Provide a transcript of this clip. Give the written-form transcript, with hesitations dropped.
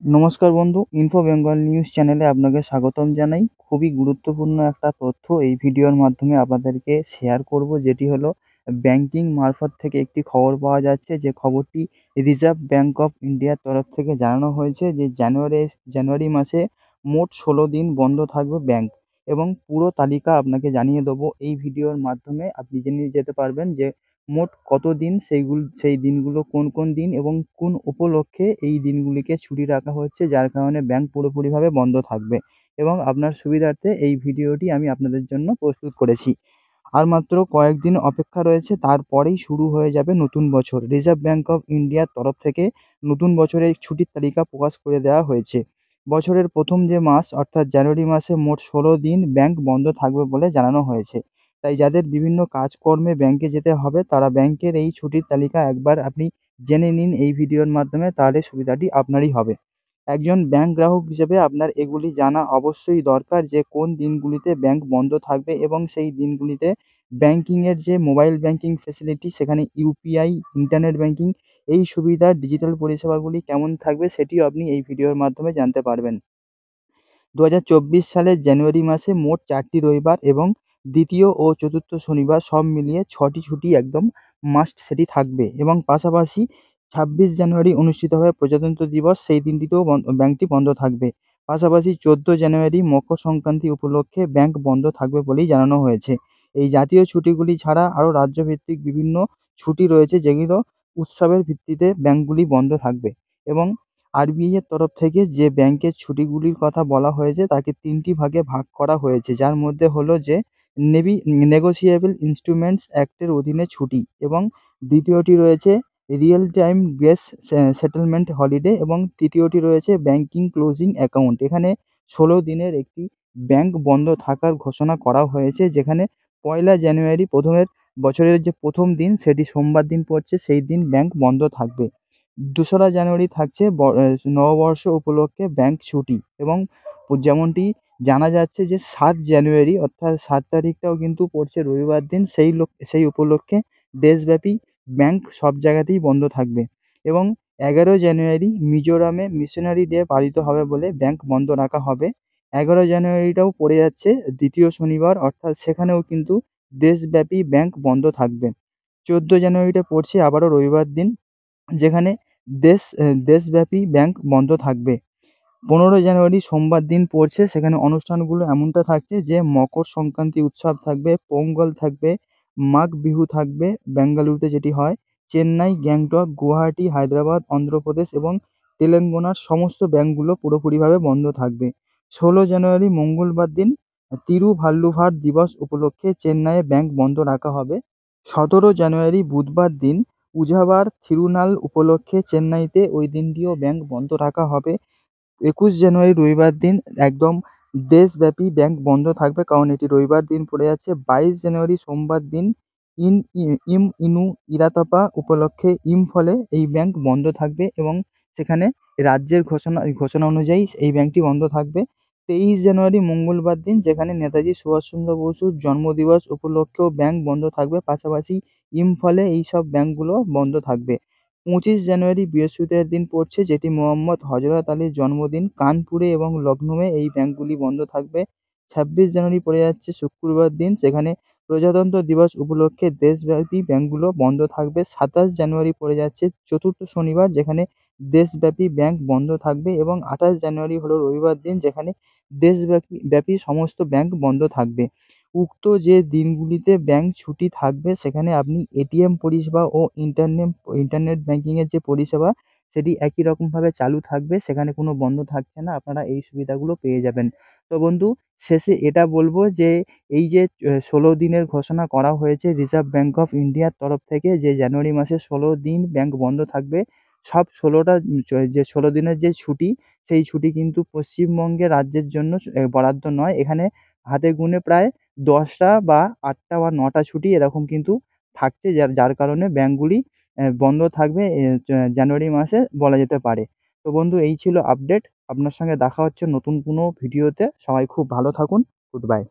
নমস্কার বন্ধু, info Bengal news চ্যানেলে আপনাকে স্বাগতম জানাই। খুবই গুরুত্বপূর্ণ একটা তথ্য এই ভিডিওর মাধ্যমে আপনাদেরকে শেয়ার করব, যেটি হলো ব্যাংকিং মারফত থেকে একটি খবর পাওয়া যাচ্ছে। যে খবরটি রিজার্ভ ব্যাঙ্ক অফ ইন্ডিয়ার তরফ থেকে জানানো হয়েছে যে জানুয়ারি মাসে মোট ১৬ দিন বন্ধ থাকবে ব্যাংক, এবং পুরো তালিকা আপনাকে জানিয়ে দেবো এই ভিডিওর মাধ্যমে। আপনি জেনে যেতে পারবেন যে মোট কত দিন, সেই দিনগুলো কোন কোন দিন এবং কোন উপলক্ষে এই দিনগুলিকে ছুটি রাখা হচ্ছে, যার কারণে ব্যাংক পুরোপুরিভাবে বন্ধ থাকবে। এবং আপনার সুবিধার্থে এই ভিডিওটি আমি আপনাদের জন্য প্রস্তুত করেছি। আর মাত্র কয়েকদিন অপেক্ষা রয়েছে, তারপরেই শুরু হয়ে যাবে নতুন বছর। রিজার্ভ ব্যাঙ্ক অফ ইন্ডিয়ার তরফ থেকে নতুন বছরের ছুটির তালিকা প্রকাশ করে দেওয়া হয়েছে। বছরের প্রথম যে মাস অর্থাৎ জানুয়ারি মাসে মোট ১৬ দিন ব্যাংক বন্ধ থাকবে বলে জানানো হয়েছে। তাই যাদের বিভিন্ন কাজকর্মে ব্যাংকে যেতে হবে, তারা ব্যাংকের এই ছুটির তালিকা একবার আপনি জেনে নিন এই ভিডিওর মাধ্যমে, তাহলে সুবিধাটি আপনারই হবে। একজন ব্যাংক গ্রাহক হিসেবে আপনার এগুলি জানা অবশ্যই দরকার যে কোন দিনগুলিতে ব্যাংক বন্ধ থাকবে, এবং সেই দিনগুলিতে ব্যাংকিংয়ের যে মোবাইল ব্যাংকিং ফেসিলিটি, সেখানে ইউপিআই, ইন্টারনেট ব্যাংকিং, এই সুবিধার ডিজিটাল পরিষেবাগুলি কেমন থাকবে সেটিও আপনি এই ভিডিওর মাধ্যমে জানতে পারবেন। ২০২৪ সালের জানুয়ারি মাসে মোট ৪টি রবিবার এবং দ্বিতীয় ও চতুর্থ শনিবার সব মিলিয়ে ৬টি ছুটি একদম মাস্ট, সেটি থাকবে। এবং পাশাপাশি ২৬ জানুয়ারি অনুষ্ঠিত হবে প্রজাতন্ত্র দিবস, সেই দিনটিতেও ব্যাংকটি বন্ধ থাকবে। পাশাপাশি ১৪ জানুয়ারি মকর সংক্রান্তি উপলক্ষে ব্যাংক বন্ধ থাকবে বলেই জানানো হয়েছে। এই জাতীয় ছুটিগুলি ছাড়া আরও রাজ্যভিত্তিক বিভিন্ন ছুটি রয়েছে, যেগুলো উৎসবের ভিত্তিতে ব্যাংকগুলি বন্ধ থাকবে। এবং আরবিআই এর তরফ থেকে যে ব্যাংকের ছুটিগুলির কথা বলা হয়েছে তাকে ৩টি ভাগে ভাগ করা হয়েছে, যার মধ্যে হলো যে নেগোশিয়েবল ইনস্ট্রুমেন্টস অ্যাক্টের অধীনে ছুটি, এবং দ্বিতীয়টি রয়েছে real time grace settlement holiday, এবং তৃতীয়টি রয়েছে ব্যাংকিং ক্লোজিং অ্যাকাউন্ট। এখানে ১৬ দিনের একটি ব্যাংক বন্ধ থাকার ঘোষণা করা হয়েছে, যেখানে ১লা জানুয়ারি বছরের যে প্রথম দিন, সেটি সোমবার দিন পড়ছে, সেই দিন ব্যাংক বন্ধ থাকবে। ২রা জানুয়ারি থাকছে নববর্ষ উপলক্ষে ব্যাংক ছুটি, এবং যেমনটি জানা যাচ্ছে যে ৭ জানুয়ারি অর্থাৎ ৭ তারিখটাও কিন্তু পড়ছে রবিবার দিন, সেই উপলক্ষে দেশব্যাপী ব্যাংক সব জায়গাতেই বন্ধ থাকবে। এবং ১১ জানুয়ারি মিজোরামে মিশনারি ডে পালিত হবে বলে ব্যাংক বন্ধ রাখা হবে। ১১ জানুয়ারিটাও পড়ে যাচ্ছে দ্বিতীয় শনিবার, অর্থাৎ সেখানেও কিন্তু দেশব্যাপী ব্যাংক বন্ধ থাকবে। ১৪ জানুয়ারিটা পড়ছে আবারও রবিবার দিন, যেখানে দেশব্যাপী ব্যাংক বন্ধ থাকবে। ১৫ জানুয়ারি সোমবার দিন পড়ছে, সেখানে অনুষ্ঠানগুলো এমনটা থাকছে যে মকর সংক্রান্তি উৎসব থাকবে, পোঙ্গল থাকবে, মাঘ বিহু থাকবে বেঙ্গালুরুতে যেটি হয়, চেন্নাই, গ্যাংটক, গুয়াহাটি, হায়দ্রাবাদ, অন্ধ্রপ্রদেশ এবং তেলেঙ্গানার সমস্ত ব্যাংকগুলো পুরোপুরিভাবে বন্ধ থাকবে। ১৬ জানুয়ারি মঙ্গলবার দিন তিরুভাল্লুভার দিবস উপলক্ষে চেন্নাইয়ে ব্যাংক বন্ধ রাখা হবে। ১৭ জানুয়ারি বুধবার দিন উঝাবার থিরুনাল উপলক্ষে চেন্নাইতে ওই দিনটিও ব্যাংক বন্ধ রাখা হবে। ২১ জানুয়ারি রবিবার দিন একদম দেশব্যাপী ব্যাংক বন্ধ থাকবে, কারণ এটি রবিবার দিন পড়ে যাচ্ছে। ২২ জানুয়ারি সোমবার দিন ইনু ইরাতাপা উপলক্ষে ইম্ফলে এই ব্যাংক বন্ধ থাকবে, এবং সেখানে রাজ্যের ঘোষণা অনুযায়ী এই ব্যাংকটি বন্ধ থাকবে। ২৩ জানুয়ারি মঙ্গলবার দিন, যেখানে নেতাজি সুভাষচন্দ্র বসুর জন্মদিবস উপলক্ষেও ব্যাংক বন্ধ থাকবে, পাশাপাশি ইম্ফলে এইসব ব্যাংকগুলো বন্ধ থাকবে। ২৫ জানুয়ারি বৃহস্পতিবার দিন পড়ছে, যেটি মোহাম্মদ হযরত আলীর জন্মদিন। কানপুরে এবং লখনউয়ে এই ব্যাংকগুলি বন্ধ থাকবে। ২৬ জানুয়ারি পড়ে যাচ্ছে শুক্রবার দিন, সেখানে প্রজাতন্ত্র দিবস উপলক্ষে দেশব্যাপী ব্যাংকগুলো বন্ধ থাকবে। ২৭ জানুয়ারি পড়ে যাচ্ছে চতুর্থ শনিবার, যেখানে দেশব্যাপী ব্যাংক বন্ধ থাকবে, এবং ২৮ জানুয়ারি হলো রবিবার দিন, যেখানে দেশব্যাপী সমস্ত ব্যাংক বন্ধ থাকবে। উক্ত যে দিনগুলিতে ব্যাংক ছুটি থাকবে, সেখানে আপনি এটিএম পরিষেবা ও ইন্টারনেট ব্যাংকিংয়ের যে পরিষেবা, সেটি একই রকমভাবে চালু থাকবে, সেখানে কোনো বন্ধ থাকছে না, আপনারা এই সুবিধাগুলো পেয়ে যাবেন। তো বন্ধু, শেষে এটা বলব যে এই যে ১৬ দিনের ঘোষণা করা হয়েছে রিজার্ভ ব্যাঙ্ক অফ ইন্ডিয়ার তরফ থেকে, যে জানুয়ারি মাসে ১৬ দিন ব্যাংক বন্ধ থাকবে, সব ১৬টা যে ১৬ দিনের যে ছুটি, সেই ছুটি কিন্তু পশ্চিমবঙ্গের রাজ্যের জন্য বরাদ্দ নয়। এখানে হাতে গুনে প্রায় ১০টা বা ৮টা বা ৯টা ছুটি এরকম কিন্তু থাকছে, যার যার কারণে ব্যাংকগুলি বন্ধ থাকবে জানুয়ারি মাসে বলা যেতে পারে। তো বন্ধু, এই ছিল আপডেট। আপনার সঙ্গে দেখা হচ্ছে নতুন কোনো ভিডিওতে। সবাই খুব ভালো থাকুন। Good bye.